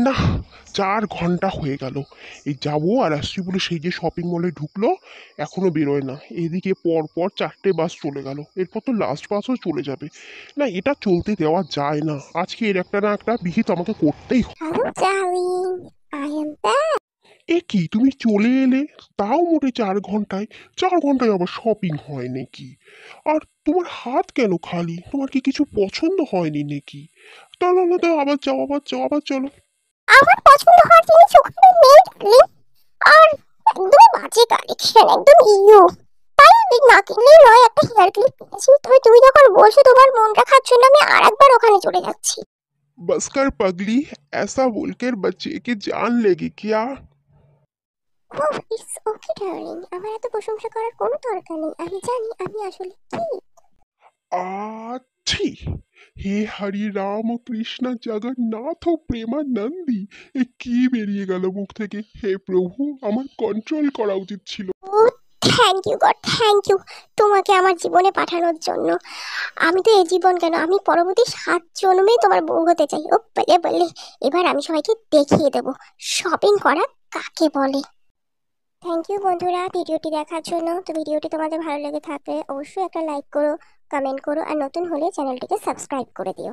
না, 4 ঘন্টা হয়ে গেল। এই যাবো আর আসছি বলে সেই যে শপিং মলে ঢুকলো, এখনো বেরোয় না। এদিকে পর পর 4টে বাস চলে গেল, এরপর তো লাস্ট বাসও চলে যাবে। না, এটা চলতে দেওয়া যায় না। আজকে এর একটা না একটা বিহিত আমাকে করতেই হবে। Hello, darling. I am back. এ কি, তুমি চলে এলে? তাও মোটে 4 ঘন্টায়? 4 ঘন্টায় আবার শপিং হয় নাকি? আর তোমার হাত কেন খালি? তোমার কি কিছু পছন্দ হয়নি নাকি? না না না, আবার যাও, আবার যাও, আবার চলো। আমার পছন্দ হওয়ার জিনিস ওখানে নেই, darling। আর একদমই বাজে কালেকশন, একদম ইউ। তাই না কিনলেই নয়, একটা হেয়ার ক্লিপ কিনেছি। তুমি যখন বলছো তোমার মন রাখার জন্য, আমি আরেকবার ওখানে চলে যাচ্ছি। बस कर पगली, ऐसा बोलकर बच्चे की जान लेगी क्या? ওহ, ইটস ওকে ডার্লিং, আমার এত প্রশংসা করার কোনো দরকার নেই। আমি জানি আমি আসলে কি। আছি। হে হরি রাম কৃষ্ণ জগন্নাথ প্রেমানন্দী, এ কি বেরিয়ে গেল মুখ থেকে! হে প্রভু, আমার কন্ট্রোল করা উচিত ছিল। ও, thank you God, thank you তোমাকে আমার জীবনে পাঠানোর জন্য। আমি তো এই জীবন কেন, আমি পরবর্তী 7 জন্মে তোমার বউ হতে চাই। ও বলে বলে, এবার আমি সবাইকে দেখিয়ে দেবো শপিং করা কাকে বলে। থ্যাংক ইউ বন্ধুরা ভিডিওটি দেখার জন্য। তো ভিডিওটি তোমাদের ভালো লেগে থাকলে অবশ্যই একটা লাইক করো, কমেন্ট করো, আর নতুন হলে চ্যানেলটিকে সাবস্ক্রাইব করে দিও।